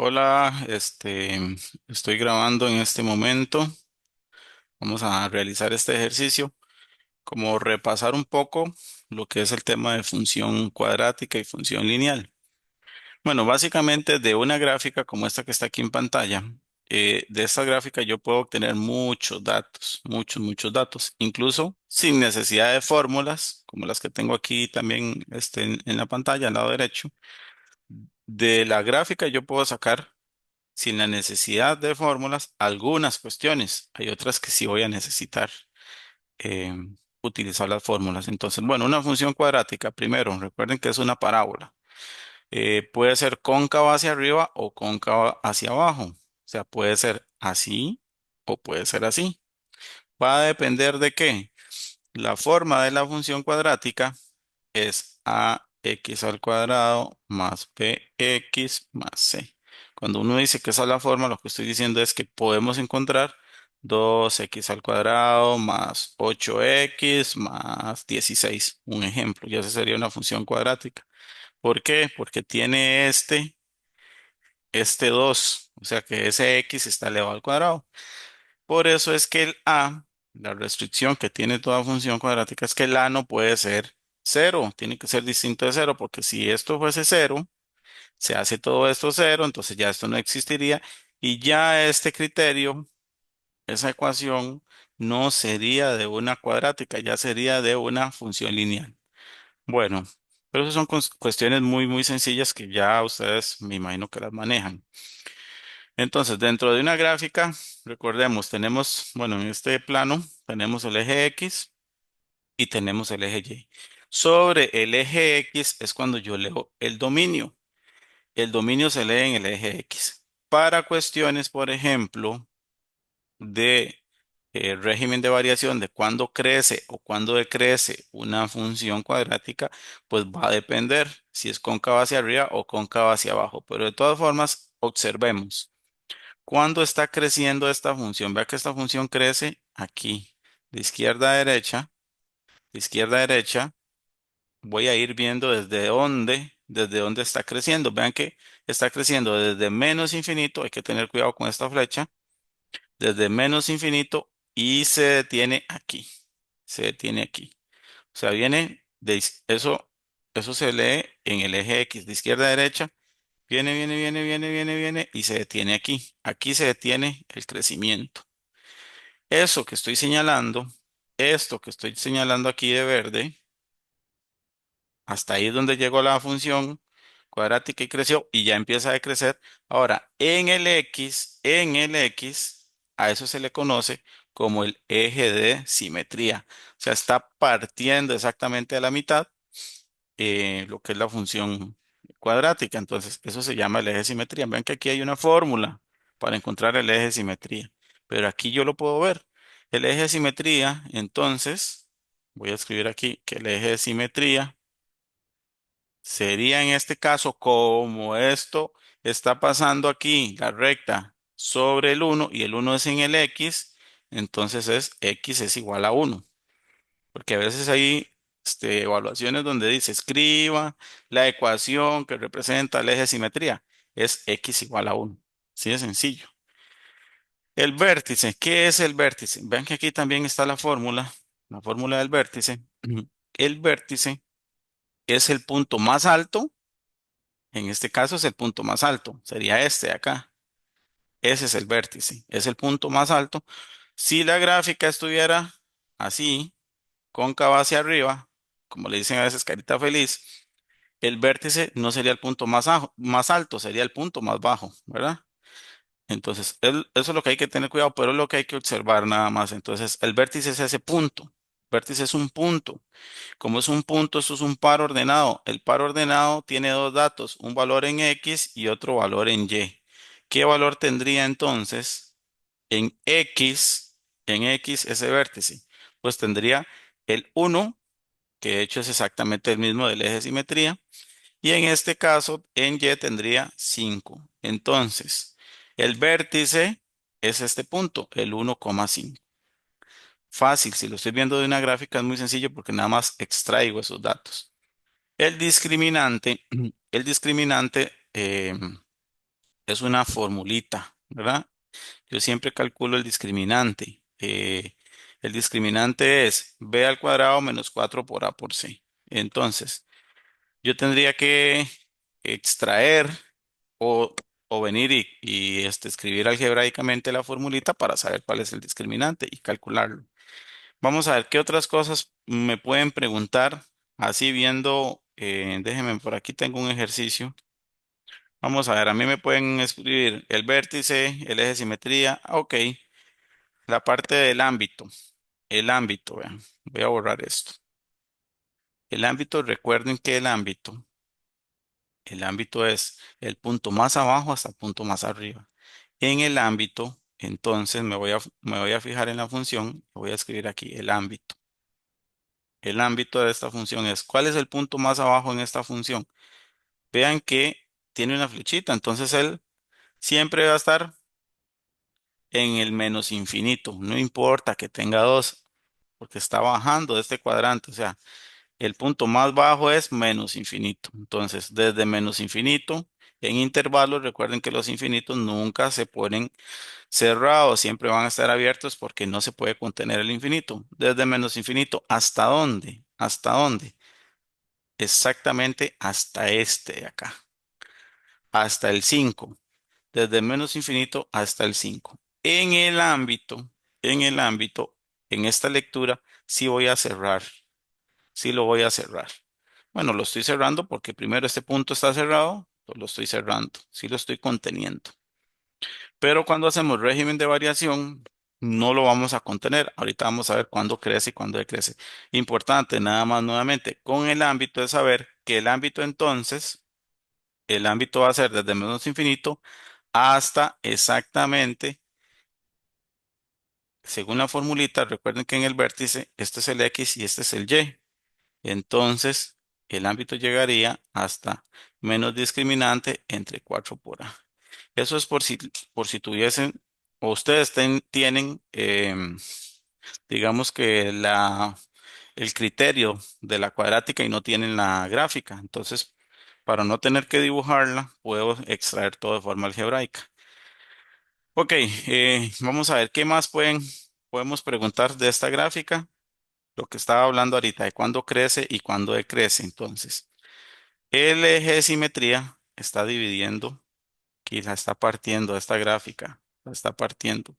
Hola, estoy grabando en este momento. Vamos a realizar este ejercicio, como repasar un poco lo que es el tema de función cuadrática y función lineal. Bueno, básicamente de una gráfica como esta que está aquí en pantalla, de esta gráfica yo puedo obtener muchos datos, muchos datos, incluso sin necesidad de fórmulas, como las que tengo aquí también en la pantalla al lado derecho. De la gráfica yo puedo sacar sin la necesidad de fórmulas algunas cuestiones. Hay otras que sí voy a necesitar eh, utilizar las fórmulas. Entonces, bueno, una función cuadrática, primero, recuerden que es una parábola. Puede ser cóncava hacia arriba o cóncava hacia abajo. O sea, puede ser así o puede ser así. Va a depender de qué. La forma de la función cuadrática es ax al cuadrado más bx más c. Cuando uno dice que esa es la forma, lo que estoy diciendo es que podemos encontrar 2x al cuadrado más 8x más 16. Un ejemplo, y esa sería una función cuadrática. ¿Por qué? Porque tiene este 2, o sea que ese x está elevado al cuadrado. Por eso es que el a, la restricción que tiene toda función cuadrática es que el a no puede ser cero, tiene que ser distinto de cero, porque si esto fuese cero, se hace todo esto cero, entonces ya esto no existiría y ya este criterio, esa ecuación, no sería de una cuadrática, ya sería de una función lineal. Bueno, pero esas son cuestiones muy sencillas que ya ustedes me imagino que las manejan. Entonces, dentro de una gráfica, recordemos, tenemos, bueno, en este plano tenemos el eje X y tenemos el eje Y. Sobre el eje X es cuando yo leo el dominio. El dominio se lee en el eje X. Para cuestiones, por ejemplo, de régimen de variación de cuándo crece o cuándo decrece una función cuadrática, pues va a depender si es cóncava hacia arriba o cóncava hacia abajo. Pero de todas formas, observemos. ¿Cuándo está creciendo esta función? Vea que esta función crece aquí, de izquierda a derecha, de izquierda a derecha. Voy a ir viendo desde dónde está creciendo. Vean que está creciendo desde menos infinito, hay que tener cuidado con esta flecha, desde menos infinito y se detiene aquí, se detiene aquí. O sea, eso se lee en el eje X, de izquierda a derecha. Viene y se detiene aquí. Aquí se detiene el crecimiento. Eso que estoy señalando, esto que estoy señalando aquí de verde, hasta ahí es donde llegó la función cuadrática y creció y ya empieza a decrecer. Ahora, en el X, a eso se le conoce como el eje de simetría. O sea, está partiendo exactamente a la mitad lo que es la función cuadrática. Entonces, eso se llama el eje de simetría. Vean que aquí hay una fórmula para encontrar el eje de simetría, pero aquí yo lo puedo ver. El eje de simetría, entonces, voy a escribir aquí que el eje de simetría sería en este caso como esto está pasando aquí, la recta sobre el uno y el uno es en el X, entonces X es igual a uno. Porque a veces hay evaluaciones donde dice escriba la ecuación que representa el eje de simetría. Es x igual a uno. Así de sencillo. El vértice, ¿qué es el vértice? Vean que aquí también está la fórmula del vértice. El vértice es el punto más alto. En este caso es el punto más alto. Sería este de acá. Ese es el vértice. Es el punto más alto. Si la gráfica estuviera así, cóncava hacia arriba, como le dicen a veces carita feliz, el vértice no sería el punto más alto, sería el punto más bajo, ¿verdad? Entonces, eso es lo que hay que tener cuidado, pero es lo que hay que observar nada más. Entonces, el vértice es ese punto. Vértice es un punto. Como es un punto, esto es un par ordenado. El par ordenado tiene dos datos, un valor en X y otro valor en Y. ¿Qué valor tendría entonces en X ese vértice? Pues tendría el uno, que de hecho es exactamente el mismo del eje de simetría, y en este caso en Y tendría 5. Entonces, el vértice es este punto, el 1,5. Fácil, si lo estoy viendo de una gráfica es muy sencillo porque nada más extraigo esos datos. El discriminante es una formulita, ¿verdad? Yo siempre calculo el discriminante. El discriminante es b al cuadrado menos 4 por a por c. Entonces, yo tendría que extraer o, o venir y escribir algebraicamente la formulita para saber cuál es el discriminante y calcularlo. Vamos a ver qué otras cosas me pueden preguntar. Así viendo, déjenme, por aquí tengo un ejercicio. Vamos a ver, a mí me pueden escribir el vértice, el eje de simetría. Ok, la parte del ámbito. El ámbito, vean. Voy a borrar esto. El ámbito, recuerden que el ámbito es el punto más abajo hasta el punto más arriba. En el ámbito, entonces me voy a fijar en la función. Voy a escribir aquí el ámbito. El ámbito de esta función es, ¿cuál es el punto más abajo en esta función? Vean que tiene una flechita, entonces él siempre va a estar en el menos infinito. No importa que tenga dos, porque está bajando de este cuadrante. O sea, el punto más bajo es menos infinito. Entonces, desde menos infinito en intervalos, recuerden que los infinitos nunca se ponen cerrados, siempre van a estar abiertos porque no se puede contener el infinito. Desde menos infinito, ¿hasta dónde? ¿Hasta dónde? Exactamente hasta este de acá, hasta el 5, desde menos infinito hasta el 5. En el ámbito, en esta lectura, sí voy a cerrar, sí lo voy a cerrar. Bueno, lo estoy cerrando porque primero este punto está cerrado, pues lo estoy cerrando, sí lo estoy conteniendo. Pero cuando hacemos régimen de variación, no lo vamos a contener. Ahorita vamos a ver cuándo crece y cuándo decrece. Importante, nada más nuevamente, con el ámbito es saber que el ámbito entonces, el ámbito va a ser desde menos infinito hasta exactamente, según la formulita, recuerden que en el vértice, este es el X y este es el Y. Entonces, el ámbito llegaría hasta menos discriminante entre 4 por A. Eso es por si tuviesen, o ustedes tienen, digamos que el criterio de la cuadrática y no tienen la gráfica. Entonces, para no tener que dibujarla, puedo extraer todo de forma algebraica. Ok, vamos a ver qué más podemos preguntar de esta gráfica. Lo que estaba hablando ahorita de cuándo crece y cuándo decrece. Entonces, el eje de simetría está dividiendo, aquí la está partiendo esta gráfica, la está partiendo.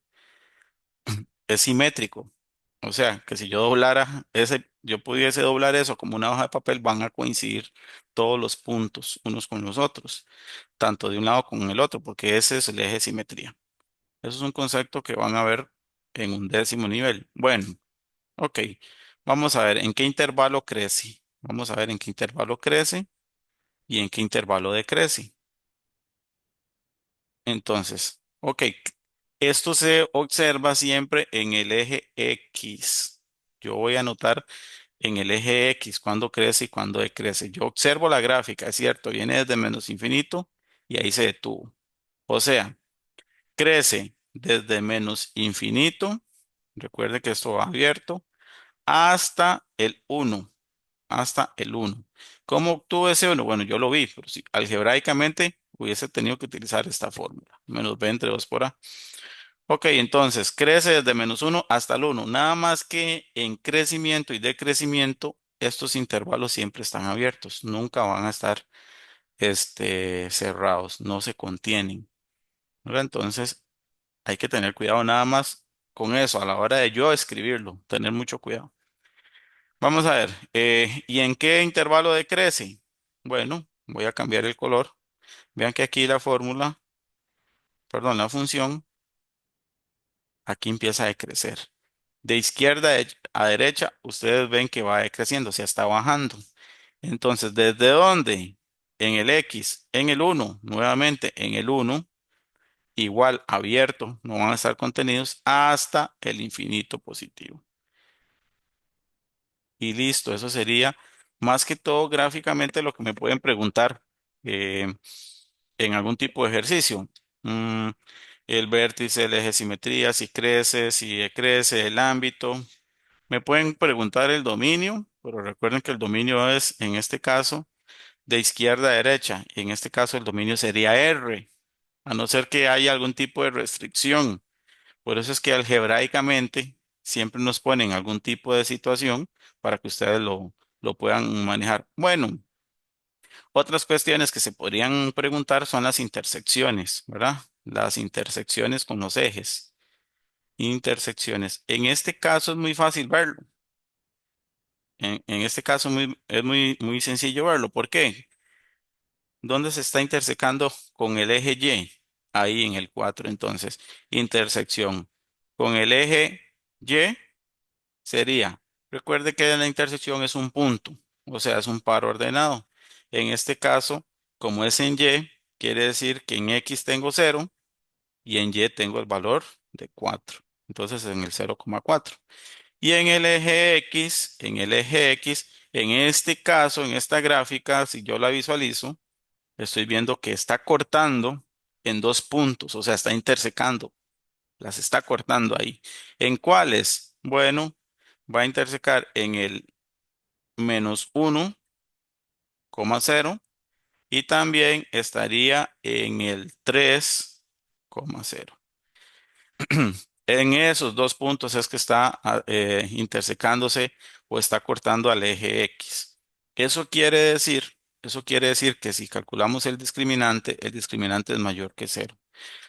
Es simétrico. O sea, que si yo doblara yo pudiese doblar eso como una hoja de papel, van a coincidir todos los puntos unos con los otros, tanto de un lado como en el otro, porque ese es el eje de simetría. Eso es un concepto que van a ver en un 10º nivel. Bueno, ok. Vamos a ver en qué intervalo crece. Vamos a ver en qué intervalo crece y en qué intervalo decrece. Entonces, ok. Esto se observa siempre en el eje X. Yo voy a anotar en el eje X cuándo crece y cuándo decrece. Yo observo la gráfica, es cierto, viene desde menos infinito y ahí se detuvo. O sea, crece desde menos infinito. Recuerde que esto va abierto hasta el 1, hasta el 1. ¿Cómo obtuve ese 1? Bueno, yo lo vi, pero si algebraicamente hubiese tenido que utilizar esta fórmula, menos b entre 2 por a. Ok, entonces crece desde menos 1 hasta el 1. Nada más que en crecimiento y decrecimiento, estos intervalos siempre están abiertos, nunca van a estar cerrados, no se contienen, ¿verdad? Entonces hay que tener cuidado nada más con eso a la hora de yo escribirlo, tener mucho cuidado. Vamos a ver, ¿y en qué intervalo decrece? Bueno, voy a cambiar el color. Vean que aquí la fórmula, perdón, la función, aquí empieza a decrecer. De izquierda a derecha, ustedes ven que va decreciendo, o sea, está bajando. Entonces, ¿desde dónde? En el X, en el 1, nuevamente en el 1, igual abierto, no van a estar contenidos hasta el infinito positivo. Y listo, eso sería más que todo gráficamente lo que me pueden preguntar eh, en algún tipo de ejercicio. Mm, el vértice, el eje de simetría, si crece, si decrece, el ámbito. Me pueden preguntar el dominio, pero recuerden que el dominio es, en este caso, de izquierda a derecha. En este caso, el dominio sería R. a no ser que haya algún tipo de restricción. Por eso es que algebraicamente siempre nos ponen algún tipo de situación para que ustedes lo puedan manejar. Bueno, otras cuestiones que se podrían preguntar son las intersecciones, ¿verdad? Las intersecciones con los ejes. Intersecciones. En este caso es muy fácil verlo. En este caso es muy sencillo verlo. ¿Por qué? ¿Dónde se está intersecando con el eje Y? Ahí en el 4. Entonces, intersección con el eje Y sería, recuerde que la intersección es un punto, o sea, es un par ordenado. En este caso, como es en Y, quiere decir que en X tengo 0 y en Y tengo el valor de 4. Entonces, en el 0,4. Y en el eje X, en este caso, en esta gráfica, si yo la visualizo, estoy viendo que está cortando en dos puntos, o sea, está intersecando, las está cortando ahí. ¿En cuáles? Bueno, va a intersecar en el -1,0 y también estaría en el 3,0. En esos dos puntos es que está intersecándose o está cortando al eje X. Eso quiere decir, eso quiere decir que si calculamos el discriminante es mayor que 0.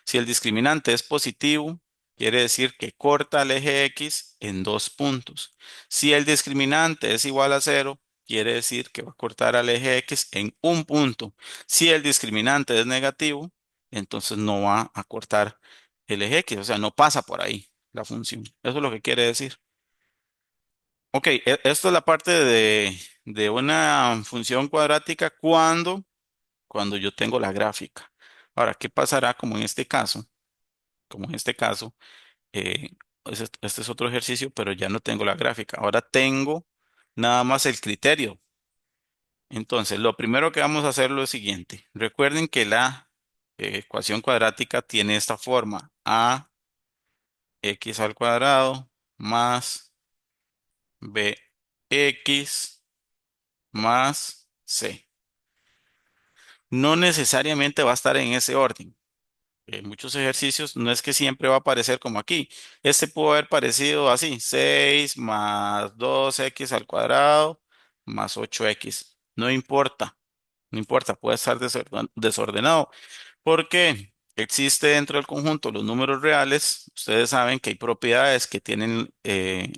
Si el discriminante es positivo, quiere decir que corta el eje X en dos puntos. Si el discriminante es igual a 0, quiere decir que va a cortar al eje X en un punto. Si el discriminante es negativo, entonces no va a cortar el eje X, o sea, no pasa por ahí la función. Eso es lo que quiere decir. Ok, esto es la parte de una función cuadrática cuando yo tengo la gráfica. Ahora, ¿qué pasará como en este caso? Como en este caso, eh, este es otro ejercicio, pero ya no tengo la gráfica. Ahora tengo nada más el criterio. Entonces, lo primero que vamos a hacer es lo siguiente. Recuerden que la ecuación cuadrática tiene esta forma: ax² más bx más c. No necesariamente va a estar en ese orden. En muchos ejercicios no es que siempre va a aparecer como aquí. Este pudo haber parecido así: 6 más 2x² más 8x. No importa, no importa, puede estar desordenado. Porque existe dentro del conjunto los números reales. Ustedes saben que hay propiedades que tienen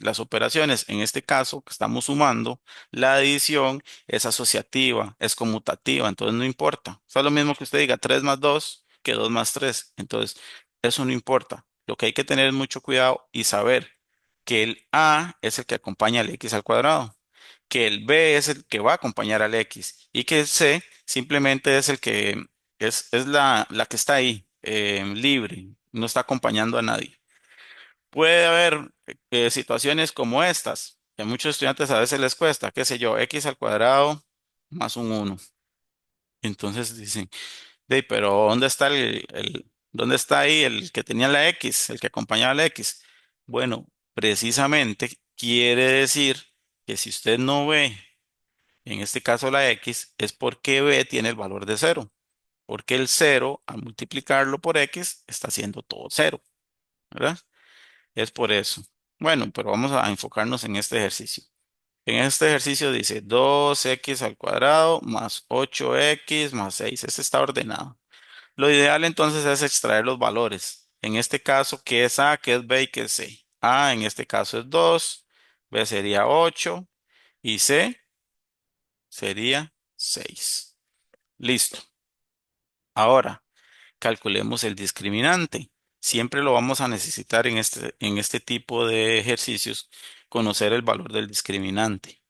las operaciones. En este caso, que estamos sumando, la adición es asociativa, es conmutativa, entonces no importa. O sea, lo mismo que usted diga 3 más 2 que 2 más 3. Entonces, eso no importa. Lo que hay que tener es mucho cuidado y saber que el a es el que acompaña al x², que el b es el que va a acompañar al x y que el c simplemente es el que es la que está ahí, libre, no está acompañando a nadie. Puede haber situaciones como estas, que a muchos estudiantes a veces les cuesta, qué sé yo, x² más un 1. Entonces dicen, pero ¿dónde está dónde está ahí el que tenía la x, el que acompañaba a la x? Bueno, precisamente quiere decir que si usted no ve, en este caso la x, es porque b tiene el valor de 0. Porque el 0, al multiplicarlo por x, está haciendo todo 0, ¿verdad? Es por eso. Bueno, pero vamos a enfocarnos en este ejercicio. En este ejercicio dice 2x² más 8x más 6. Este está ordenado. Lo ideal entonces es extraer los valores. En este caso, ¿qué es a, qué es b y qué es c? A en este caso es 2, b sería 8 y c sería 6. Listo. Ahora, calculemos el discriminante. Siempre lo vamos a necesitar en este tipo de ejercicios, conocer el valor del discriminante,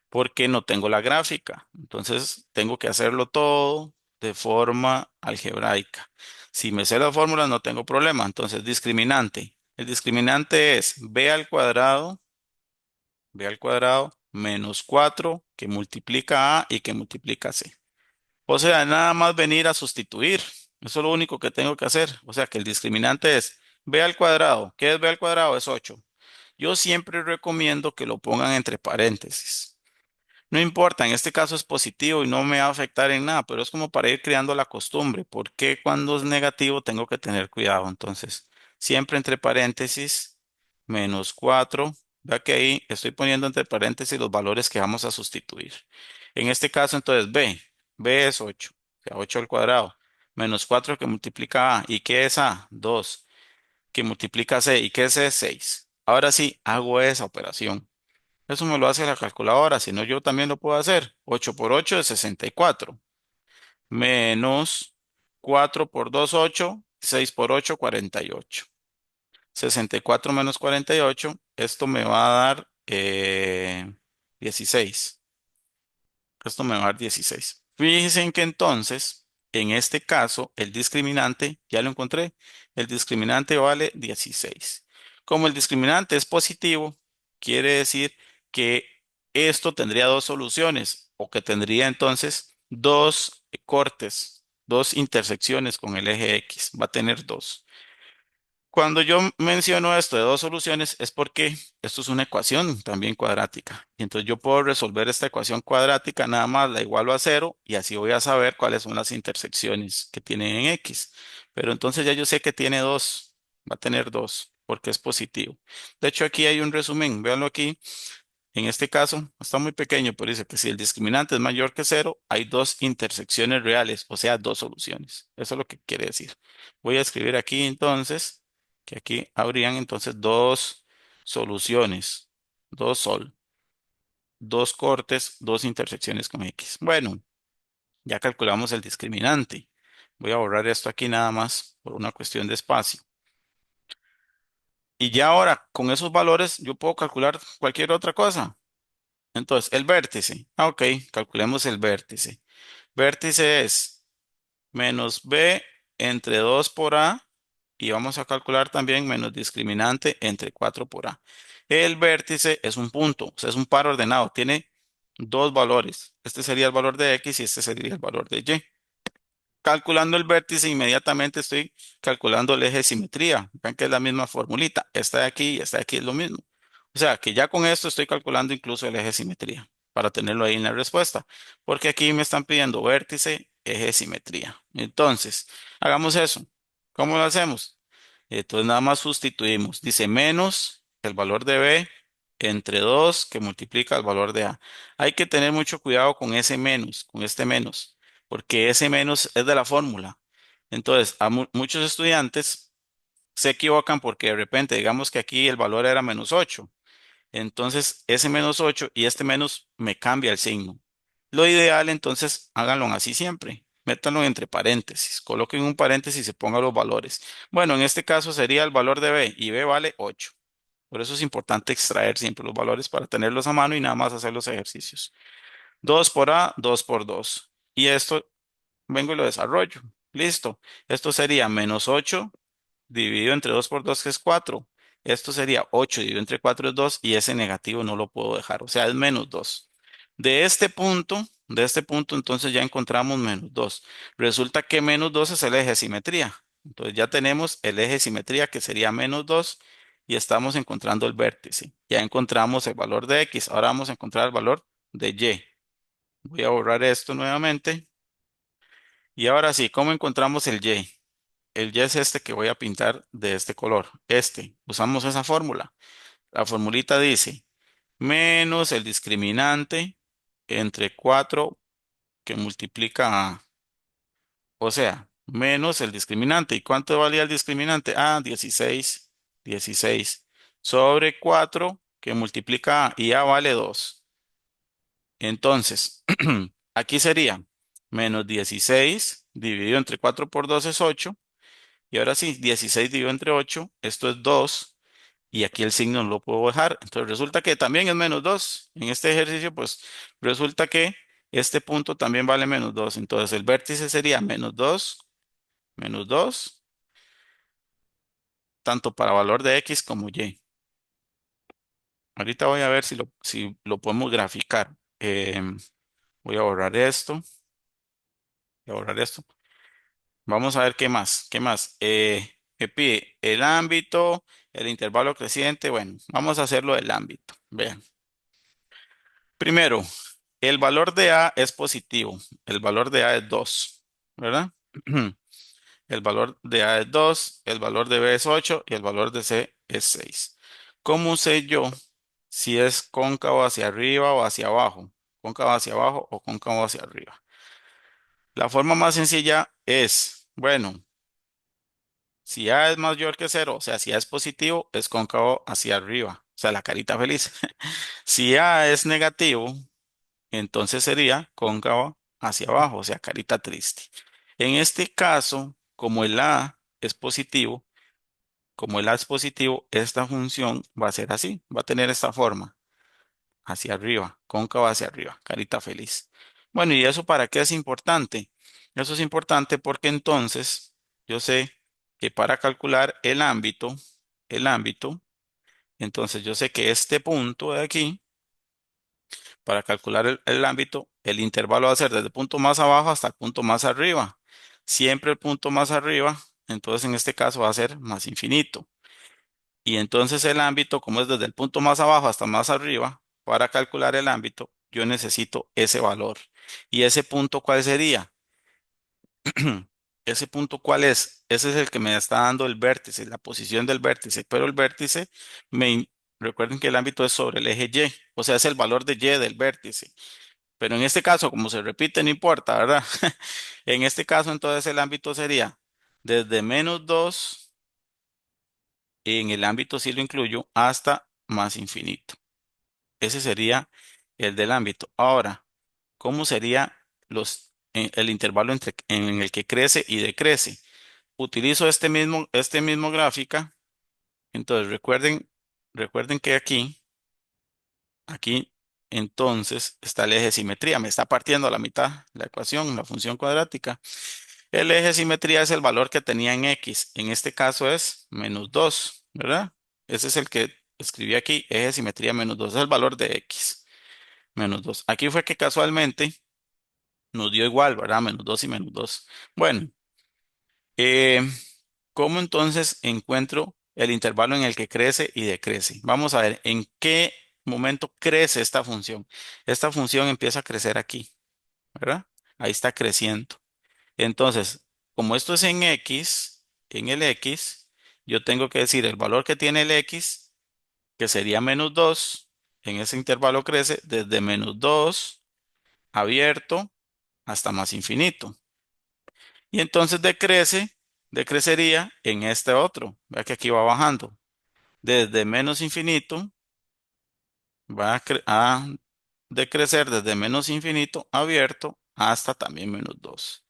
porque no tengo la gráfica. Entonces, tengo que hacerlo todo de forma algebraica. Si me sé las fórmulas, no tengo problema. Entonces, discriminante. El discriminante es b² menos 4 que multiplica a y que multiplica c. O sea, nada más venir a sustituir. Eso es lo único que tengo que hacer. O sea, que el discriminante es b². ¿Qué es b²? Es 8. Yo siempre recomiendo que lo pongan entre paréntesis. No importa, en este caso es positivo y no me va a afectar en nada, pero es como para ir creando la costumbre. Porque cuando es negativo tengo que tener cuidado? Entonces, siempre entre paréntesis, menos 4. Vea que ahí estoy poniendo entre paréntesis los valores que vamos a sustituir. En este caso, entonces, B es 8, o sea, 8 al cuadrado, menos 4 que multiplica A. ¿Y qué es A? 2 que multiplica C. ¿Y qué es C? 6. Ahora sí, hago esa operación. Eso me lo hace la calculadora, si no yo también lo puedo hacer. 8 por 8 es 64. Menos 4 por 2 8. 6 por 8 48. 64 menos 48, esto me va a dar 16. Esto me va a dar 16. Fíjense en que entonces, en este caso, el discriminante, ya lo encontré, el discriminante vale 16. Como el discriminante es positivo, quiere decir que esto tendría dos soluciones o que tendría entonces dos cortes, dos intersecciones con el eje X. Va a tener dos. Cuando yo menciono esto de dos soluciones es porque esto es una ecuación también cuadrática. Y entonces yo puedo resolver esta ecuación cuadrática, nada más la igualo a cero y así voy a saber cuáles son las intersecciones que tiene en X. Pero entonces ya yo sé que tiene dos, va a tener dos porque es positivo. De hecho, aquí hay un resumen, véanlo aquí. En este caso, está muy pequeño, pero dice que si el discriminante es mayor que cero, hay dos intersecciones reales, o sea, dos soluciones. Eso es lo que quiere decir. Voy a escribir aquí entonces, que aquí habrían entonces dos soluciones, dos cortes, dos intersecciones con X. Bueno, ya calculamos el discriminante. Voy a borrar esto aquí nada más por una cuestión de espacio. Y ya ahora, con esos valores, yo puedo calcular cualquier otra cosa. Entonces, el vértice. Ok, calculemos el vértice. Vértice es menos B entre 2 por A y vamos a calcular también menos discriminante entre 4 por A. El vértice es un punto, o sea, es un par ordenado. Tiene dos valores. Este sería el valor de X y este sería el valor de Y. Calculando el vértice, inmediatamente estoy calculando el eje de simetría. Ven que es la misma formulita. Esta de aquí y esta de aquí es lo mismo. O sea que ya con esto estoy calculando incluso el eje de simetría para tenerlo ahí en la respuesta. Porque aquí me están pidiendo vértice, eje de simetría. Entonces, hagamos eso. ¿Cómo lo hacemos? Entonces nada más sustituimos. Dice menos el valor de B entre 2 que multiplica el valor de A. Hay que tener mucho cuidado con ese menos, con este menos porque ese menos es de la fórmula. Entonces, a muchos estudiantes se equivocan porque de repente, digamos que aquí el valor era menos 8. Entonces, ese menos 8 y este menos me cambia el signo. Lo ideal, entonces, háganlo así siempre. Métanlo entre paréntesis. Coloquen un paréntesis y se pongan los valores. Bueno, en este caso sería el valor de B y B vale 8. Por eso es importante extraer siempre los valores para tenerlos a mano y nada más hacer los ejercicios. 2 por A, 2 por 2. Y esto vengo y lo desarrollo. Listo. Esto sería menos 8 dividido entre 2 por 2 que es 4. Esto sería 8 dividido entre 4 es 2 y ese negativo no lo puedo dejar. O sea, es menos 2. De este punto, entonces ya encontramos menos 2. Resulta que menos 2 es el eje de simetría. Entonces ya tenemos el eje de simetría que sería menos 2 y estamos encontrando el vértice. Ya encontramos el valor de X. Ahora vamos a encontrar el valor de Y. Voy a borrar esto nuevamente. Y ahora sí, ¿cómo encontramos el Y? El Y es este que voy a pintar de este color. Usamos esa fórmula. La formulita dice menos el discriminante entre 4 que multiplica A. O sea, menos el discriminante. ¿Y cuánto valía el discriminante? 16. 16 sobre 4 que multiplica A. Y A vale 2. Entonces, aquí sería menos 16 dividido entre 4 por 2 es 8. Y ahora sí, 16 dividido entre 8, esto es 2, y aquí el signo no lo puedo dejar. Entonces resulta que también es menos 2. En este ejercicio, pues resulta que este punto también vale menos 2. Entonces el vértice sería menos 2, tanto para valor de X como Y. Ahorita voy a ver si lo podemos graficar. Voy a borrar esto, voy a borrar esto. Vamos a ver qué más, qué más. Me pide el ámbito, el intervalo creciente. Bueno, vamos a hacerlo del ámbito. Vean. Primero, El valor de A es positivo. El valor de A es 2, ¿verdad? El valor de A es 2, el valor de B es 8 y el valor de C es 6. ¿Cómo sé yo si es cóncavo hacia arriba o hacia abajo? Cóncavo hacia abajo o cóncavo hacia arriba. La forma más sencilla es, bueno, si A es mayor que cero, o sea, si A es positivo, es cóncavo hacia arriba, o sea, la carita feliz. Si A es negativo, entonces sería cóncavo hacia abajo, o sea, carita triste. En este caso, como el A es positivo, como el A es positivo, esta función va a ser así, va a tener esta forma, hacia arriba, cóncava hacia arriba, carita feliz. Bueno, ¿y eso para qué es importante? Eso es importante porque entonces yo sé que para calcular el ámbito, entonces yo sé que este punto de aquí, para calcular el ámbito, el intervalo va a ser desde el punto más abajo hasta el punto más arriba. Siempre el punto más arriba, entonces en este caso va a ser más infinito. Y entonces el ámbito, como es desde el punto más abajo hasta más arriba, para calcular el ámbito, yo necesito ese valor. ¿Y ese punto cuál sería? ¿Ese punto cuál es? Ese es el que me está dando el vértice, la posición del vértice. Pero el vértice, recuerden que el ámbito es sobre el eje Y, o sea, es el valor de Y del vértice. Pero en este caso, como se repite, no importa, ¿verdad? En este caso, entonces el ámbito sería desde -2, y en el ámbito sí lo incluyo, hasta más infinito. Ese sería el del ámbito. Ahora, ¿cómo sería el intervalo en el que crece y decrece? Utilizo este mismo gráfica. Entonces, recuerden que aquí, entonces está el eje de simetría. Me está partiendo a la mitad la ecuación, la función cuadrática. El eje de simetría es el valor que tenía en X. En este caso es -2, ¿verdad? Ese es el que escribí aquí, eje de simetría -2, es el valor de X. -2. Aquí fue que casualmente nos dio igual, ¿verdad? -2 y -2. Bueno, eh, ¿cómo entonces encuentro el intervalo en el que crece y decrece? Vamos a ver en qué momento crece esta función. Esta función empieza a crecer aquí, ¿verdad? Ahí está creciendo. Entonces, como esto es en el X, yo tengo que decir el valor que tiene el X, que sería -2, en ese intervalo crece desde -2 abierto hasta más infinito. Y entonces decrecería en este otro. Vea que aquí va bajando. Desde menos infinito va a decrecer desde menos infinito abierto hasta también -2.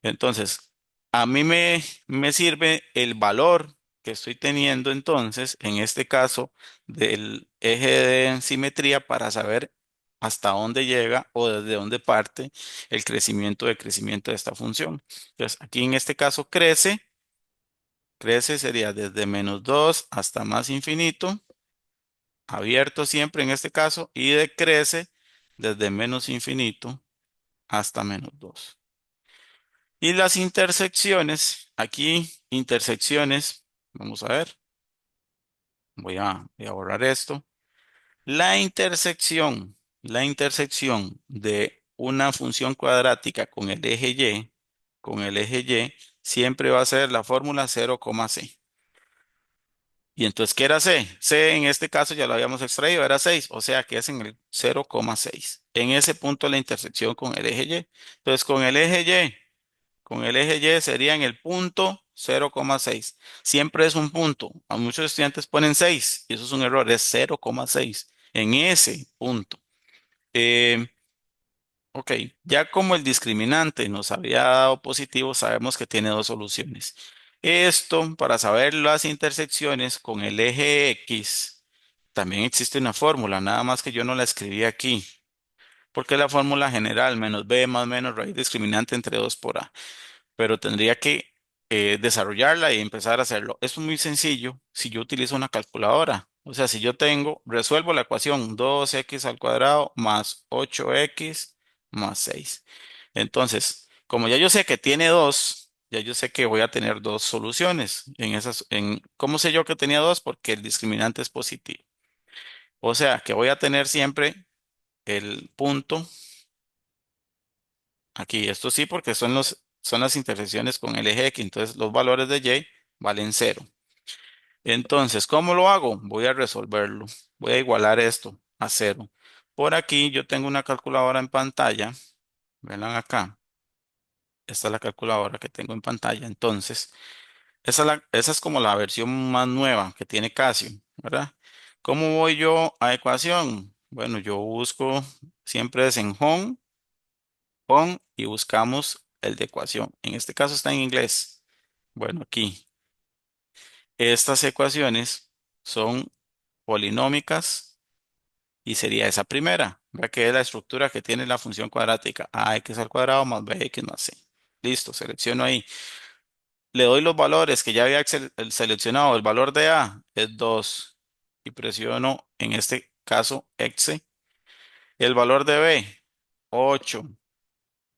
Entonces, a mí me sirve el valor que estoy teniendo entonces, en este caso, del eje de simetría para saber hasta dónde llega o desde dónde parte el crecimiento de esta función. Entonces, aquí en este caso crece sería desde -2 hasta más infinito, abierto siempre en este caso, y decrece desde menos infinito hasta -2. Y las intersecciones, aquí intersecciones, vamos a ver, voy a borrar esto. La intersección de una función cuadrática con el eje Y, siempre va a ser la fórmula 0,c. Y entonces, ¿qué era c? C en este caso ya lo habíamos extraído, era 6, o sea que es en el 0,6. En ese punto la intersección con el eje Y. Entonces, con el eje Y sería en el punto 0,6. Siempre es un punto. A muchos estudiantes ponen 6 y eso es un error, es 0,6 en ese punto. Eh, ok, ya como el discriminante nos había dado positivo, sabemos que tiene dos soluciones. Esto, para saber las intersecciones con el eje X, también existe una fórmula, nada más que yo no la escribí aquí, porque la fórmula general, menos b más menos raíz discriminante entre 2 por a, pero tendría que desarrollarla y empezar a hacerlo. Esto es muy sencillo si yo utilizo una calculadora. O sea, si yo resuelvo la ecuación 2x al cuadrado más 8x más 6. Entonces, como ya yo sé que tiene dos, ya yo sé que voy a tener dos soluciones ¿cómo sé yo que tenía dos? Porque el discriminante es positivo. O sea, que voy a tener siempre el punto aquí. Esto sí, porque son las intersecciones con el eje X. Entonces los valores de Y valen cero. Entonces, ¿cómo lo hago? Voy a resolverlo. Voy a igualar esto a cero. Por aquí yo tengo una calculadora en pantalla. Ven acá. Esta es la calculadora que tengo en pantalla. Entonces, esa es como la versión más nueva que tiene Casio, ¿verdad? ¿Cómo voy yo a ecuación? Bueno, yo busco, siempre es en home y buscamos el de ecuación. En este caso está en inglés. Bueno, aquí. Estas ecuaciones son polinómicas y sería esa primera, ya que es la estructura que tiene la función cuadrática ax al cuadrado más bx más c. Listo, selecciono ahí. Le doy los valores que ya había seleccionado. El valor de A es 2 y presiono en este caso exe. El valor de B, 8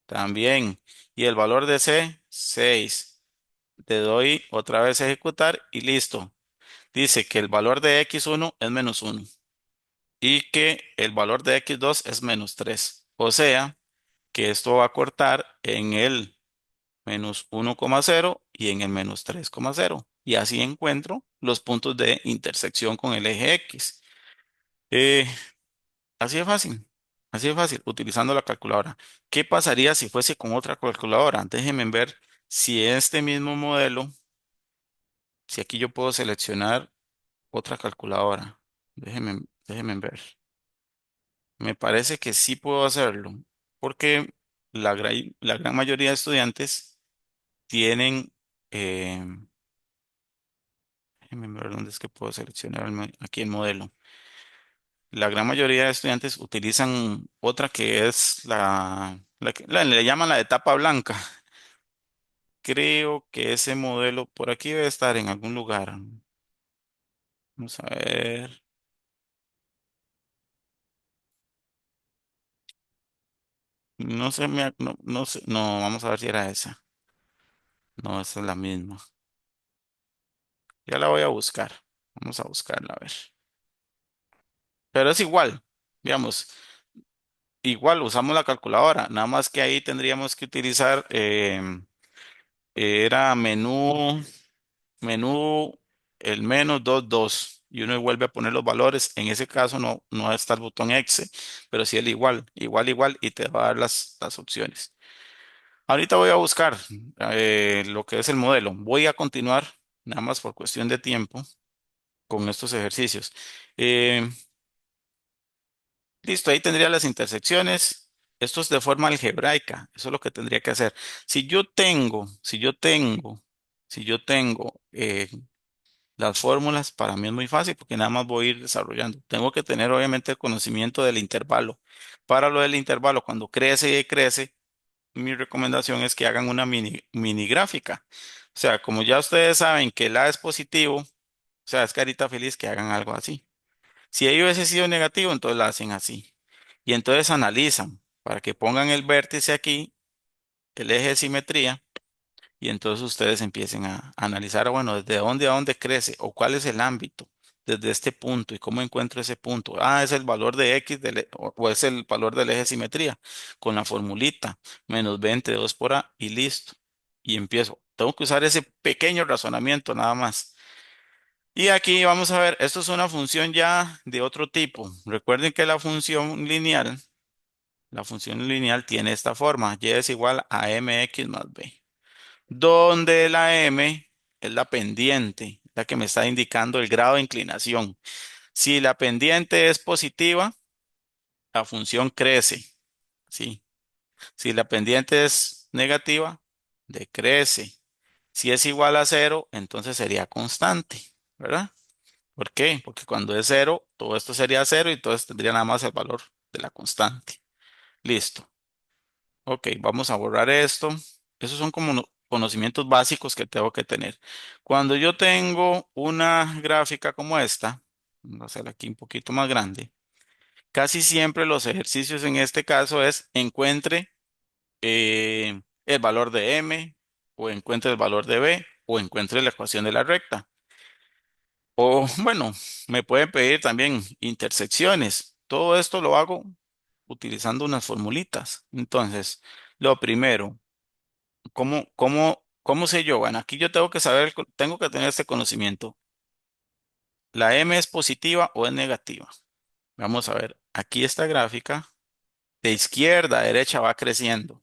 también. Y el valor de C, 6. Le doy otra vez a ejecutar y listo. Dice que el valor de x1 es -1 y que el valor de x2 es -3. O sea que esto va a cortar en el -1,0 y en el -3,0. Y así encuentro los puntos de intersección con el eje X. Eh, así de fácil. Así de fácil, utilizando la calculadora. ¿Qué pasaría si fuese con otra calculadora? Déjenme ver si este mismo modelo, si aquí yo puedo seleccionar otra calculadora. Déjenme ver. Me parece que sí puedo hacerlo, porque la gran mayoría de estudiantes tienen, eh, déjenme ver dónde es que puedo seleccionar aquí el modelo. La gran mayoría de estudiantes utilizan otra que es le llaman la etapa blanca. Creo que ese modelo por aquí debe estar en algún lugar. Vamos a ver. No sé, no sé, no, vamos a ver si era esa. No, esa es la misma. Ya la voy a buscar. Vamos a buscarla a ver. Pero es igual, digamos, igual usamos la calculadora, nada más que ahí tendríamos que utilizar, era menú, el -2 y uno vuelve a poner los valores. En ese caso no está el botón exe, pero sí el igual, y te va a dar las opciones. Ahorita voy a buscar lo que es el modelo. Voy a continuar, nada más por cuestión de tiempo, con estos ejercicios. Eh, Listo, ahí tendría las intersecciones. Esto es de forma algebraica. Eso es lo que tendría que hacer. Si yo tengo las fórmulas, para mí es muy fácil porque nada más voy a ir desarrollando. Tengo que tener obviamente el conocimiento del intervalo. Para lo del intervalo, cuando crece y crece, mi recomendación es que hagan una mini gráfica. O sea, como ya ustedes saben que el A es positivo, o sea, es carita feliz que hagan algo así. Si ello hubiese sido negativo, entonces la hacen así. Y entonces analizan para que pongan el vértice aquí, el eje de simetría, y entonces ustedes empiecen a analizar, bueno, desde dónde a dónde crece o cuál es el ámbito desde este punto y cómo encuentro ese punto. Ah, es el valor de X o es el valor del eje de simetría con la formulita, -20 de 2 por A y listo. Y empiezo. Tengo que usar ese pequeño razonamiento nada más. Y aquí vamos a ver, esto es una función ya de otro tipo. Recuerden que la función lineal tiene esta forma, y es igual a mx más b, donde la m es la pendiente, la que me está indicando el grado de inclinación. Si la pendiente es positiva, la función crece, ¿sí? Si la pendiente es negativa, decrece. Si es igual a cero, entonces sería constante, ¿verdad? ¿Por qué? Porque cuando es cero, todo esto sería cero y entonces tendría nada más el valor de la constante. Listo. Ok, vamos a borrar esto. Esos son como conocimientos básicos que tengo que tener. Cuando yo tengo una gráfica como esta, vamos a hacerla aquí un poquito más grande, casi siempre los ejercicios en este caso es encuentre el valor de m, o encuentre el valor de b, o encuentre la ecuación de la recta. O bueno, me pueden pedir también intersecciones. Todo esto lo hago utilizando unas formulitas. Entonces, lo primero, ¿cómo sé yo? Bueno, aquí yo tengo que saber, tengo que tener este conocimiento. ¿La M es positiva o es negativa? Vamos a ver, aquí esta gráfica, de izquierda a derecha va creciendo.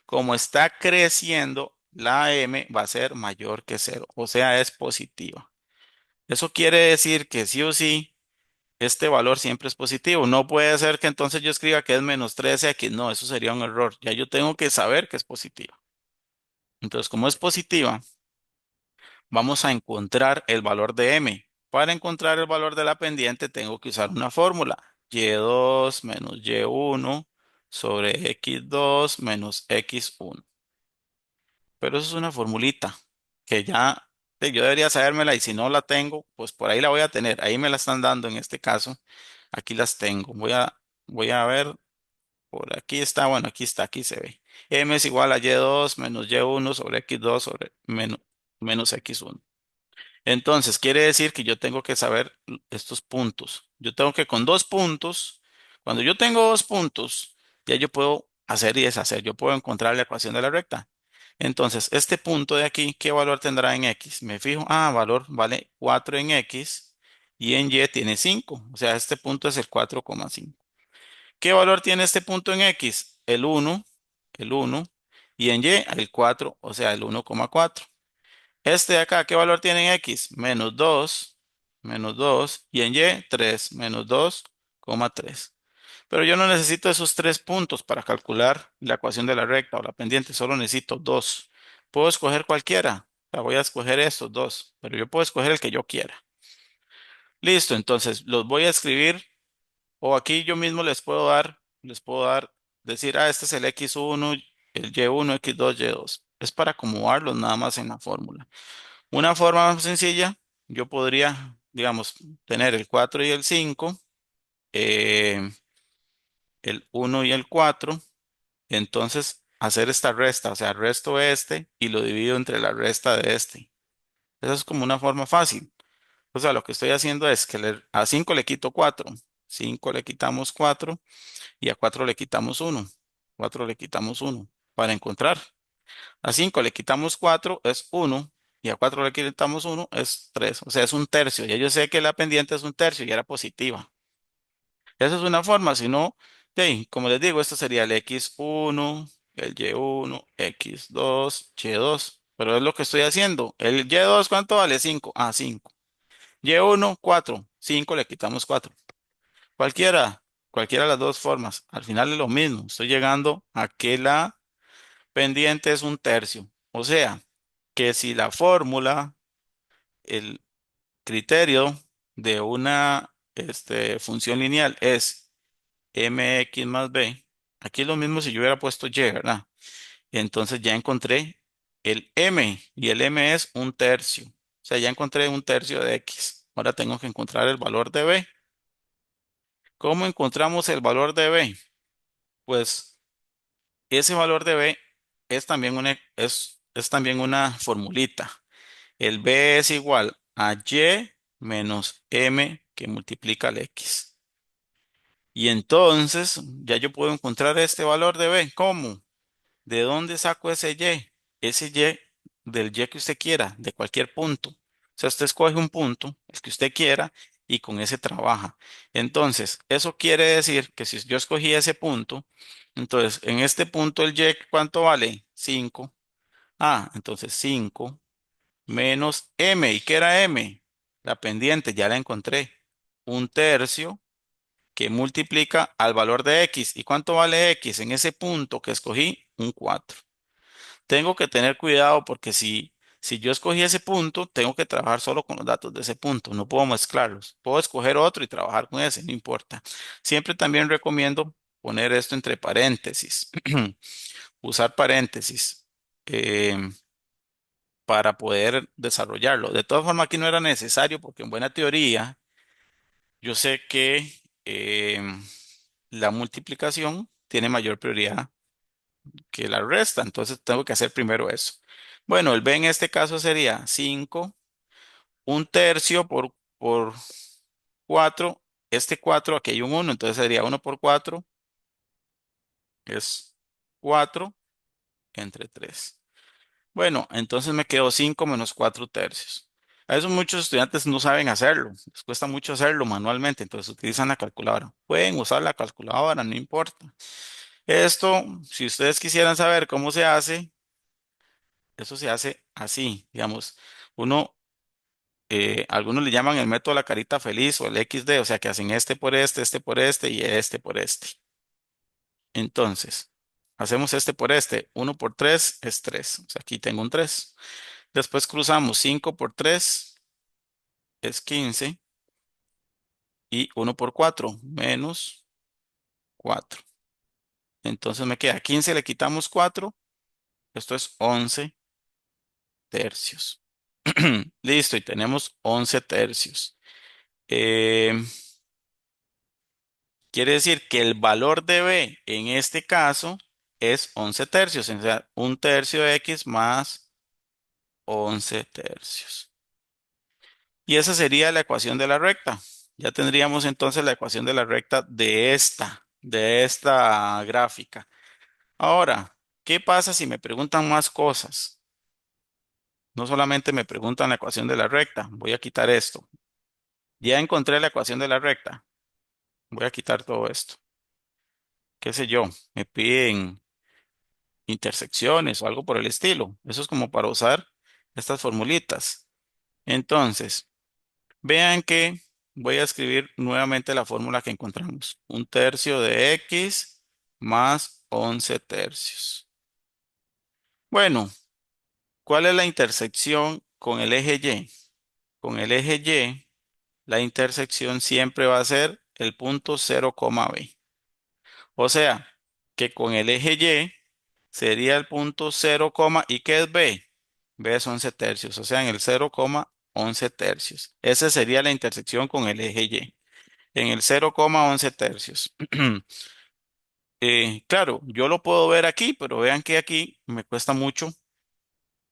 Como está creciendo, la M va a ser mayor que cero, o sea, es positiva. Eso quiere decir que sí o sí, este valor siempre es positivo. No puede ser que entonces yo escriba que es menos 3x. No, eso sería un error. Ya yo tengo que saber que es positiva. Entonces, como es positiva, vamos a encontrar el valor de M. Para encontrar el valor de la pendiente, tengo que usar una fórmula. Y2 menos Y1 sobre X2 menos X1. Pero eso es una formulita que ya yo debería sabérmela y si no la tengo, pues por ahí la voy a tener. Ahí me la están dando en este caso. Aquí las tengo. Voy a ver. Por aquí está. Bueno, aquí está. Aquí se ve. M es igual a Y2 menos Y1 sobre X2 sobre menos X1. Entonces, quiere decir que yo tengo que saber estos puntos. Yo tengo que con dos puntos, cuando yo tengo dos puntos, ya yo puedo hacer y deshacer. Yo puedo encontrar la ecuación de la recta. Entonces, este punto de aquí, ¿qué valor tendrá en X? Me fijo, valor vale 4 en X y en Y tiene 5. O sea, este punto es el 4,5. ¿Qué valor tiene este punto en X? El uno y en Y el 4, o sea, el 1,4. Este de acá, ¿qué valor tiene en X? Menos dos, y en Y 3, -2,3. Pero yo no necesito esos tres puntos para calcular la ecuación de la recta o la pendiente, solo necesito dos. Puedo escoger cualquiera, o sea, voy a escoger estos dos, pero yo puedo escoger el que yo quiera. Listo, entonces los voy a escribir o aquí yo mismo les puedo dar, decir, este es el X1, el Y1, X2, Y2. Es para acomodarlos nada más en la fórmula. Una forma más sencilla, yo podría, digamos, tener el 4 y el 5, eh, el uno y el 4, entonces hacer esta resta, o sea, resto este y lo divido entre la resta de este. Esa es como una forma fácil. O sea, lo que estoy haciendo es que a 5 le quito 4, 5 le quitamos 4 y a 4 le quitamos uno, 4 le quitamos uno para encontrar. A 5 le quitamos 4 es uno y a 4 le quitamos uno es 3. O sea, es un tercio. Ya yo sé que la pendiente es un tercio y era positiva. Esa es una forma. Si no, como les digo, esto sería el X1, el Y1, X2, Y2. Pero es lo que estoy haciendo. El Y2, ¿cuánto vale? 5. 5. Y1, 4. 5 le quitamos 4. Cualquiera, cualquiera de las dos formas. Al final es lo mismo. Estoy llegando a que la pendiente es un tercio. O sea, que si la fórmula, el criterio de una función lineal es mx más b, aquí es lo mismo si yo hubiera puesto y, ¿verdad? Entonces ya encontré el m y el m es un tercio. O sea, ya encontré un tercio de x. Ahora tengo que encontrar el valor de b. ¿Cómo encontramos el valor de b? Pues ese valor de b es también una formulita. El b es igual a y menos m que multiplica el x. Y entonces ya yo puedo encontrar este valor de b. ¿Cómo? ¿De dónde saco ese y? Ese y del y que usted quiera, de cualquier punto. O sea, usted escoge un punto, el que usted quiera, y con ese trabaja. Entonces, eso quiere decir que si yo escogí ese punto, entonces en este punto el y, ¿cuánto vale? 5. Entonces 5 menos m. ¿Y qué era m? La pendiente, ya la encontré. Un tercio que multiplica al valor de x. ¿Y cuánto vale x? En ese punto que escogí, un 4. Tengo que tener cuidado porque si yo escogí ese punto, tengo que trabajar solo con los datos de ese punto. No puedo mezclarlos. Puedo escoger otro y trabajar con ese, no importa. Siempre también recomiendo poner esto entre paréntesis. Usar paréntesis. Para poder desarrollarlo. De todas formas, aquí no era necesario porque en buena teoría yo sé que la multiplicación tiene mayor prioridad que la resta, entonces tengo que hacer primero eso. Bueno, el b en este caso sería 5, un tercio por 4. Este 4 aquí hay un uno, entonces sería uno por 4, Es 4 entre 3. Bueno, entonces me quedó 5 menos 4 tercios. A eso muchos estudiantes no saben hacerlo, les cuesta mucho hacerlo manualmente, entonces utilizan la calculadora. Pueden usar la calculadora, no importa. Esto, si ustedes quisieran saber cómo se hace, eso se hace así, digamos, uno, algunos le llaman el método de la carita feliz o el XD, o sea que hacen este por este y este por este. Entonces, hacemos este por este, 1 por 3 es 3, o sea, aquí tengo un 3. Después cruzamos 5 por 3 es 15 y 1 por 4 menos 4. Entonces me queda 15, le quitamos 4, esto es 11 tercios. Listo, y tenemos 11 tercios. Eh, Quiere decir que el valor de B en este caso es 11 tercios, o sea, un tercio de X más 11 tercios. Y esa sería la ecuación de la recta. Ya tendríamos entonces la ecuación de la recta de esta gráfica. Ahora, ¿qué pasa si me preguntan más cosas? No solamente me preguntan la ecuación de la recta. Voy a quitar esto. Ya encontré la ecuación de la recta. Voy a quitar todo esto. ¿Qué sé yo? Me piden intersecciones o algo por el estilo. Eso es como para usar estas formulitas. Entonces, vean que voy a escribir nuevamente la fórmula que encontramos. Un tercio de X más 11 tercios. Bueno, ¿cuál es la intersección con el eje Y? Con el eje Y, la intersección siempre va a ser el punto 0, B. O sea, que con el eje Y sería el punto 0, ¿y qué es B? B es 11 tercios, o sea, en el 0,11 tercios. Esa sería la intersección con el eje Y, en el 0,11 tercios. Claro, yo lo puedo ver aquí, pero vean que aquí me cuesta mucho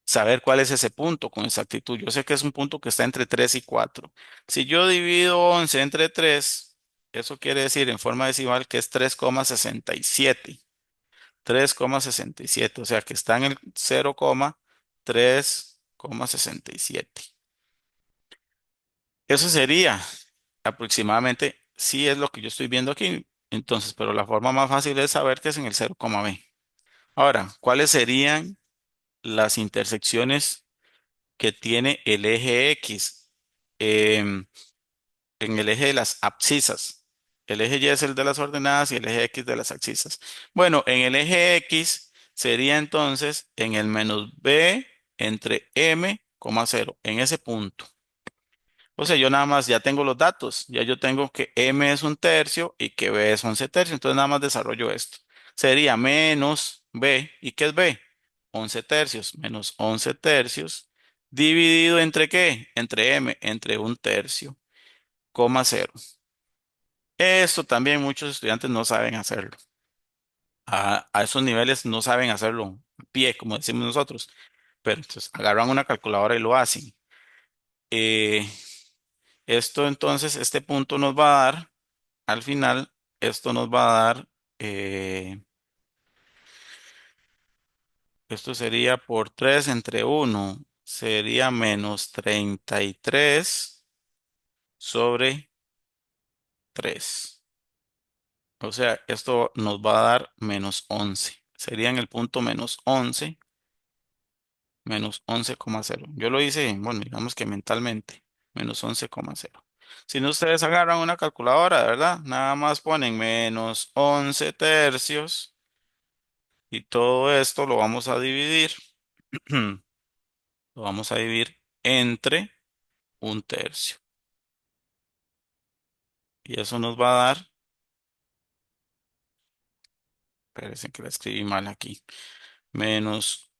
saber cuál es ese punto con exactitud. Yo sé que es un punto que está entre 3 y 4. Si yo divido 11 entre 3, eso quiere decir en forma decimal que es 3,67. 3,67, o sea que está en el 0,3,67. Eso sería aproximadamente, sí es lo que yo estoy viendo aquí. Entonces, pero la forma más fácil es saber que es en el 0,b. Ahora, ¿cuáles serían las intersecciones que tiene el eje X em, en el eje de las abscisas? El eje Y es el de las ordenadas y el eje X de las abscisas. Bueno, en el eje X sería entonces en el menos b entre m, 0, en ese punto. O sea, yo nada más ya tengo los datos. Ya yo tengo que m es un tercio y que b es 11 tercios. Entonces nada más desarrollo esto. Sería menos b. ¿Y qué es b? 11 tercios menos 11 tercios dividido entre qué? Entre m, entre un tercio, 0. Esto también muchos estudiantes no saben hacerlo. A esos niveles no saben hacerlo a pie, como decimos nosotros. Pero entonces agarran una calculadora y lo hacen. Eh, Esto entonces, este punto nos va a dar, al final, esto nos va a dar, eh, esto sería por 3 entre uno, sería menos 33 sobre 3. O sea, esto nos va a dar menos 11. Sería en el punto menos 11,0. Yo lo hice, bueno, digamos que mentalmente, menos 11,0. Si no, ustedes agarran una calculadora, ¿verdad? Nada más ponen menos 11 tercios y todo esto lo vamos a dividir. Lo vamos a dividir entre un tercio. Y eso nos va a dar, espérense que la escribí mal aquí, menos,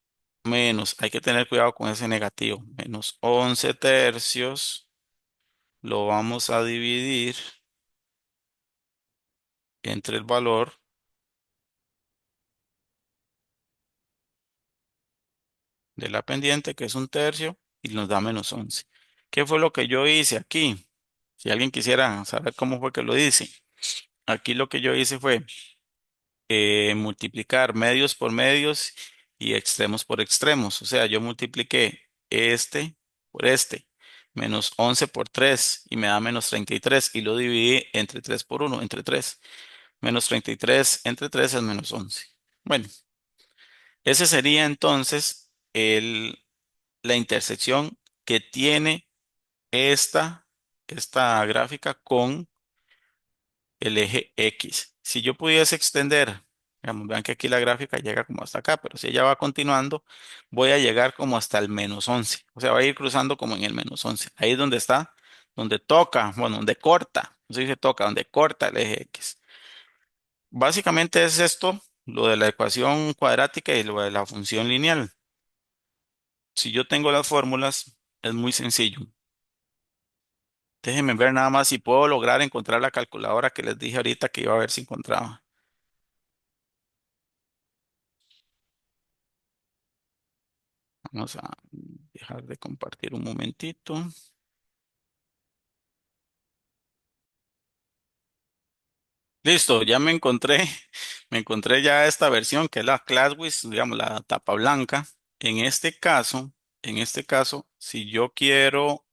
hay que tener cuidado con ese negativo, menos 11 tercios, lo vamos a dividir entre el valor de la pendiente, que es un tercio, y nos da menos 11. ¿Qué fue lo que yo hice aquí? Si alguien quisiera saber cómo fue que lo hice. Aquí lo que yo hice fue multiplicar medios por medios y extremos por extremos. O sea, yo multipliqué este por este, menos 11 por 3 y me da menos 33 y lo dividí entre 3 por uno, entre 3. Menos 33 entre 3 es menos 11. Bueno, ese sería entonces la intersección que tiene esta, esta gráfica con el eje X. Si yo pudiese extender, digamos, vean que aquí la gráfica llega como hasta acá, pero si ella va continuando, voy a llegar como hasta el menos 11. O sea, va a ir cruzando como en el menos 11. Ahí es donde está, donde toca, bueno, donde corta, no se dice toca, donde corta el eje X. Básicamente es esto, lo de la ecuación cuadrática y lo de la función lineal. Si yo tengo las fórmulas, es muy sencillo. Déjenme ver nada más si puedo lograr encontrar la calculadora que les dije ahorita que iba a ver si encontraba. Vamos a dejar de compartir un momentito. Listo, ya me encontré. Me encontré ya esta versión que es la Classwiz, digamos, la tapa blanca. En este caso, en este caso, si yo quiero,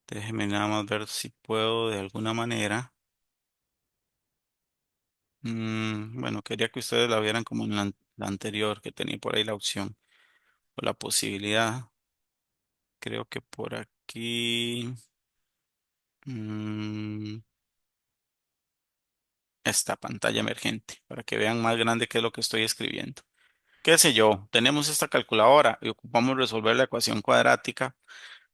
déjenme nada más ver si puedo de alguna manera. Bueno, quería que ustedes la vieran como en la anterior, que tenía por ahí la opción o la posibilidad. Creo que por aquí. mm, Esta pantalla emergente para que vean más grande qué es lo que estoy escribiendo. ¿Qué sé yo? Tenemos esta calculadora y ocupamos resolver la ecuación cuadrática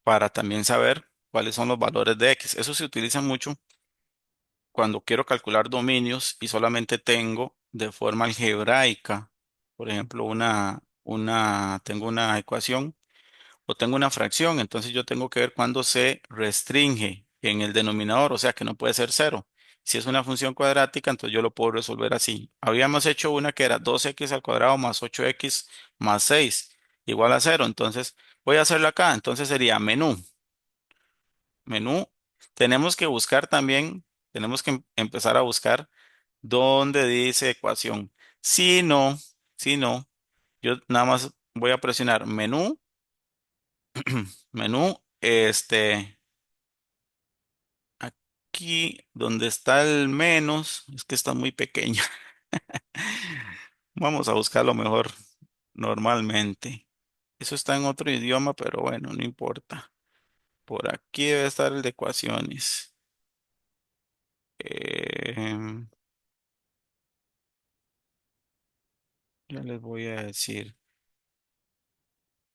para también saber cuáles son los valores de x. Eso se utiliza mucho cuando quiero calcular dominios y solamente tengo de forma algebraica, por ejemplo, tengo una ecuación o tengo una fracción, entonces yo tengo que ver cuándo se restringe en el denominador, o sea que no puede ser cero. Si es una función cuadrática, entonces yo lo puedo resolver así. Habíamos hecho una que era 2x al cuadrado más 8x más 6 igual a cero. Entonces voy a hacerlo acá. Entonces sería menú. Menú. Tenemos que buscar también, tenemos que empezar a buscar dónde dice ecuación. Si no, si no, yo nada más voy a presionar menú, menú, aquí donde está el menos, es que está muy pequeña. Vamos a buscarlo mejor normalmente. Eso está en otro idioma, pero bueno, no importa. Por aquí debe estar el de ecuaciones. Em, ya les voy a decir.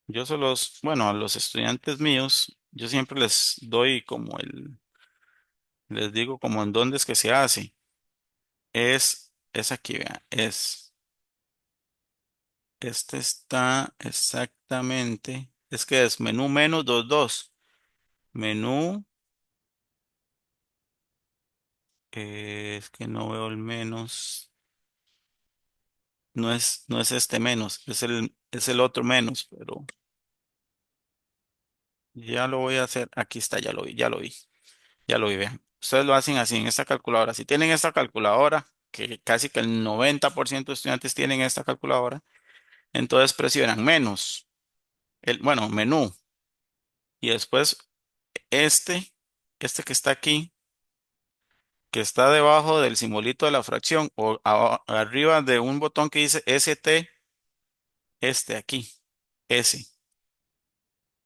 Yo solo, bueno, a los estudiantes míos, yo siempre les doy como les digo como en dónde es que se hace. Es aquí, vean, este está exactamente, es que es menú menos 22. Menú, es que no veo el menos. No es este menos, es el otro menos, pero ya lo voy a hacer. Aquí está, ya lo vi, ya lo vi, ya lo vi. Vean. Ustedes lo hacen así en esta calculadora. Si tienen esta calculadora, que casi que el 90% de estudiantes tienen esta calculadora, entonces presionan menos, bueno, menú, y después este, este que está aquí, que está debajo del simbolito de la fracción, o arriba de un botón que dice ST, este aquí, S.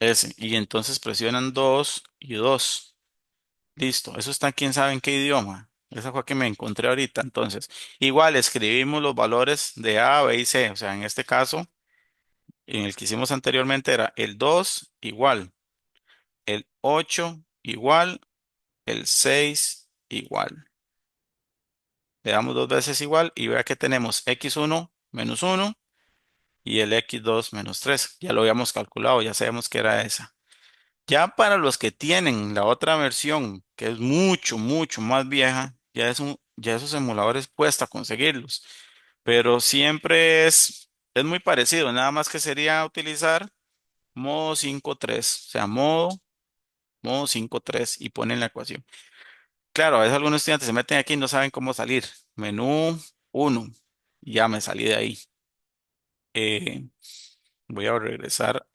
S. Y entonces presionan 2 y 2. Listo. Eso está, quién sabe en qué idioma. Esa fue que me encontré ahorita. Entonces, igual escribimos los valores de A, B y C. O sea, en este caso, en el que hicimos anteriormente era el 2 igual, el 8 igual, el 6 igual. Le damos dos veces igual y vea que tenemos x1 menos 1 y el x2 menos 3. Ya lo habíamos calculado, ya sabemos que era esa. Ya para los que tienen la otra versión, que es mucho, mucho más vieja, ya esos emuladores cuesta conseguirlos. Pero siempre es muy parecido, nada más que sería utilizar modo 5.3, o sea, modo 5.3 y ponen la ecuación. Claro, a veces algunos estudiantes se meten aquí y no saben cómo salir. Menú uno, ya me salí de ahí. Eh, Voy a regresar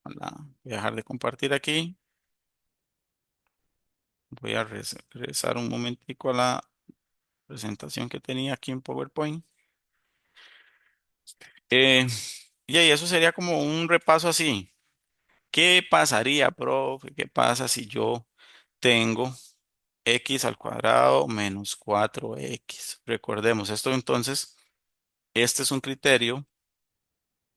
voy a dejar de compartir aquí. Voy a regresar un momentico a la presentación que tenía aquí en PowerPoint. Eh, y ahí eso sería como un repaso así. ¿Qué pasaría, profe? ¿Qué pasa si yo tengo x al cuadrado menos 4x? Recordemos esto entonces. Este es un criterio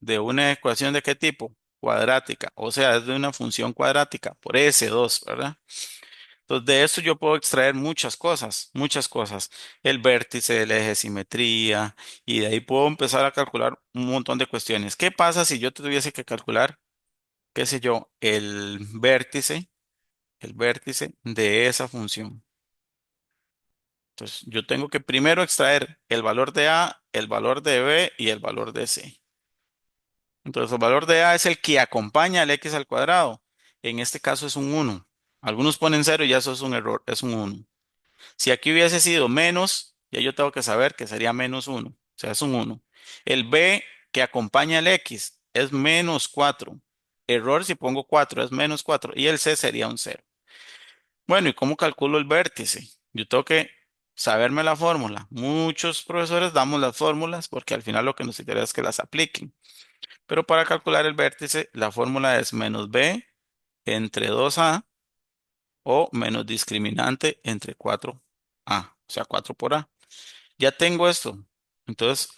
de una ecuación de qué tipo? Cuadrática. O sea, es de una función cuadrática por S2, ¿verdad? Entonces, de esto yo puedo extraer muchas cosas, muchas cosas. El vértice, el eje de simetría, y de ahí puedo empezar a calcular un montón de cuestiones. ¿Qué pasa si yo tuviese que calcular, qué sé yo, el vértice de esa función? Entonces, yo tengo que primero extraer el valor de A, el valor de B y el valor de C. Entonces, el valor de A es el que acompaña al x al cuadrado. En este caso es un uno. Algunos ponen cero y ya eso es un error, es un uno. Si aquí hubiese sido menos, ya yo tengo que saber que sería menos uno. O sea, es un uno. El B que acompaña al x es menos 4. Error si pongo 4 es menos 4. Y el C sería un cero. Bueno, ¿y cómo calculo el vértice? Yo tengo que saberme la fórmula. Muchos profesores damos las fórmulas porque al final lo que nos interesa es que las apliquen. Pero para calcular el vértice, la fórmula es menos b entre 2a o menos discriminante entre 4a, o sea, 4 por a. Ya tengo esto, entonces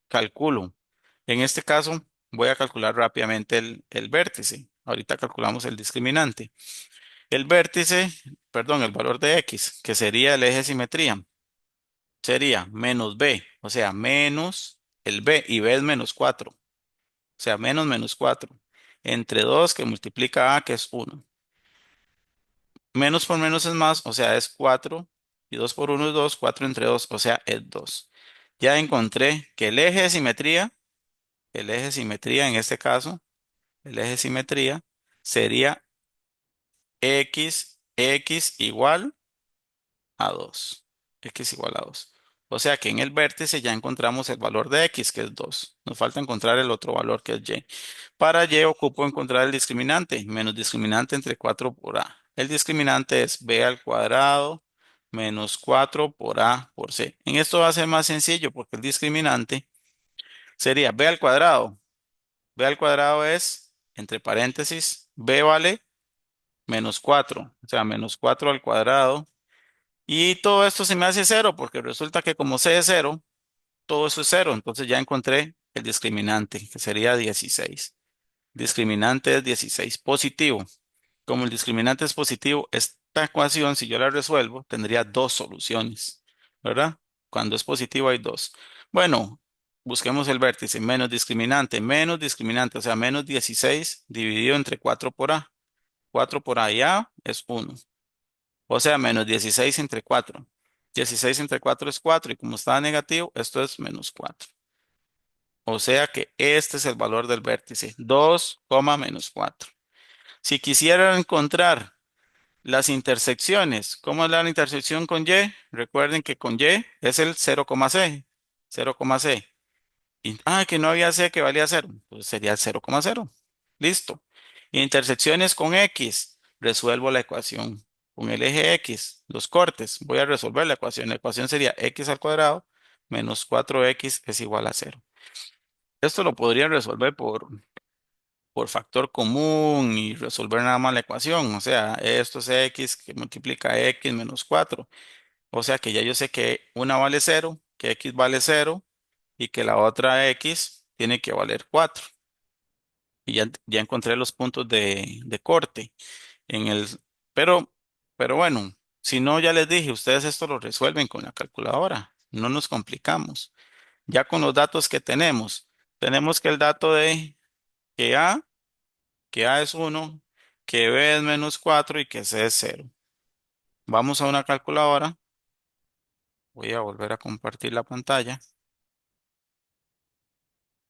calculo. En este caso, voy a calcular rápidamente el vértice. Ahorita calculamos el discriminante. El vértice, perdón, el valor de x, que sería el eje de simetría, sería menos b, o sea, menos el b, y b es menos 4. O sea, menos 4 entre 2 que multiplica a, que es uno. Menos por menos es más, o sea, es 4. Y 2 por uno es 2, 4 entre 2, o sea, es 2. Ya encontré que el eje de simetría en este caso, el eje de simetría sería x igual a 2. X igual a 2. O sea que en el vértice ya encontramos el valor de x, que es 2. Nos falta encontrar el otro valor, que es y. Para y ocupo encontrar el discriminante, menos discriminante entre 4 por a. El discriminante es b al cuadrado menos 4 por a por c. En esto va a ser más sencillo porque el discriminante sería b al cuadrado. B al cuadrado es, entre paréntesis, b vale menos 4. O sea, menos 4 al cuadrado. Y todo esto se me hace cero porque resulta que como c es cero, todo eso es cero. Entonces ya encontré el discriminante, que sería 16. Discriminante es 16, positivo. Como el discriminante es positivo, esta ecuación, si yo la resuelvo, tendría dos soluciones, ¿verdad? Cuando es positivo hay dos. Bueno, busquemos el vértice, menos discriminante, o sea, menos 16 dividido entre 4 por a. 4 por a y a es uno. O sea, menos 16 entre 4. 16 entre 4 es 4 y como está negativo, esto es menos 4. O sea que este es el valor del vértice, 2, menos 4. Si quisiera encontrar las intersecciones, ¿cómo es la intersección con y? Recuerden que con y es el 0,c. 0,c. Que no había c que valía cero. Pues sería el 0,0. Listo. Intersecciones con x. Resuelvo la ecuación. Con el eje x, los cortes, voy a resolver la ecuación. La ecuación sería x al cuadrado menos 4x es igual a cero. Esto lo podría resolver por factor común y resolver nada más la ecuación. O sea, esto es x que multiplica x menos 4. O sea que ya yo sé que una vale cero, que x vale cero y que la otra x tiene que valer 4. Y ya encontré los puntos de corte en el, pero, pero bueno, si no, ya les dije, ustedes esto lo resuelven con la calculadora. No nos complicamos. Ya con los datos que tenemos que el dato de que A es uno, que B es menos 4 y que C es cero. Vamos a una calculadora. Voy a volver a compartir la pantalla.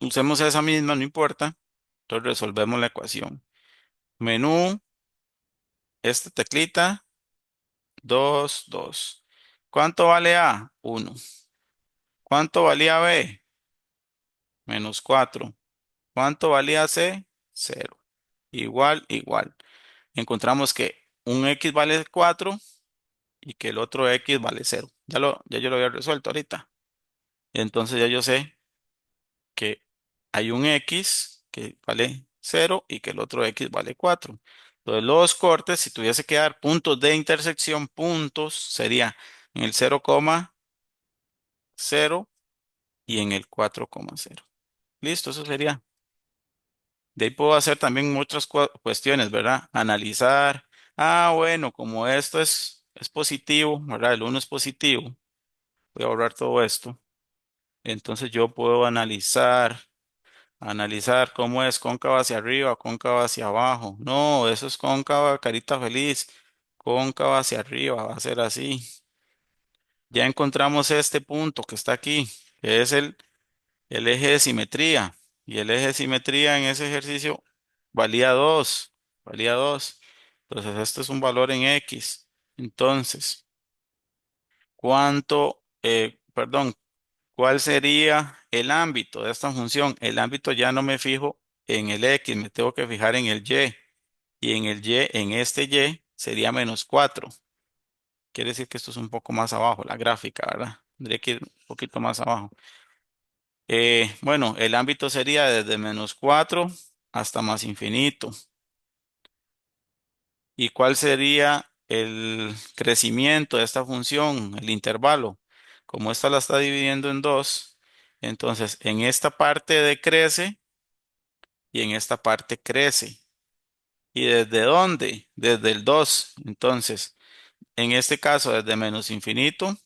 Usemos esa misma, no importa. Entonces resolvemos la ecuación. Menú, esta teclita, 2, 2. ¿Cuánto vale A? 1. ¿Cuánto valía B? Menos 4. ¿Cuánto valía C? 0. Igual, igual. Encontramos que un X vale 4 y que el otro X vale 0. Ya yo lo había resuelto ahorita. Entonces ya yo sé que hay un X que vale 0 y que el otro X vale 4. Entonces los cortes, si tuviese que dar puntos de intersección, puntos, sería en el 0,0 y en el 4,0. Listo, eso sería. De ahí puedo hacer también otras cuestiones, ¿verdad? Analizar. Ah, bueno, como esto es positivo, ¿verdad? El uno es positivo. Voy a borrar todo esto. Entonces yo puedo analizar cómo es cóncava hacia arriba, cóncava hacia abajo. No, eso es cóncava, carita feliz. Cóncava hacia arriba, va a ser así. Ya encontramos este punto que está aquí, que es el eje de simetría. Y el eje de simetría en ese ejercicio valía 2, valía 2. Entonces, esto es un valor en X. Entonces, perdón, ¿cuál sería el ámbito de esta función? El ámbito ya no me fijo en el X, me tengo que fijar en el Y. Y en el Y, en este Y, sería menos 4. Quiere decir que esto es un poco más abajo, la gráfica, ¿verdad? Tendría que ir un poquito más abajo. Bueno, el ámbito sería desde menos 4 hasta más infinito. ¿Y cuál sería el crecimiento de esta función, el intervalo? Como esta la está dividiendo en dos, entonces en esta parte decrece y en esta parte crece. ¿Y desde dónde? Desde el 2. Entonces, en este caso, desde menos infinito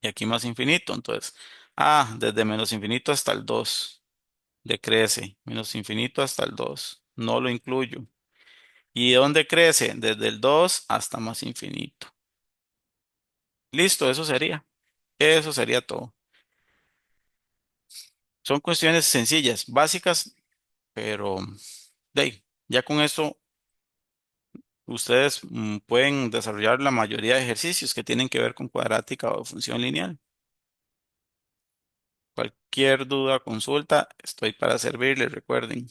y aquí más infinito. Entonces, desde menos infinito hasta el 2 decrece, menos infinito hasta el 2. No lo incluyo. ¿Y dónde crece? Desde el 2 hasta más infinito. Listo, eso sería. Eso sería todo. Son cuestiones sencillas, básicas, pero de ahí, ya con esto ustedes pueden desarrollar la mayoría de ejercicios que tienen que ver con cuadrática o función lineal. Cualquier duda, consulta, estoy para servirles, recuerden.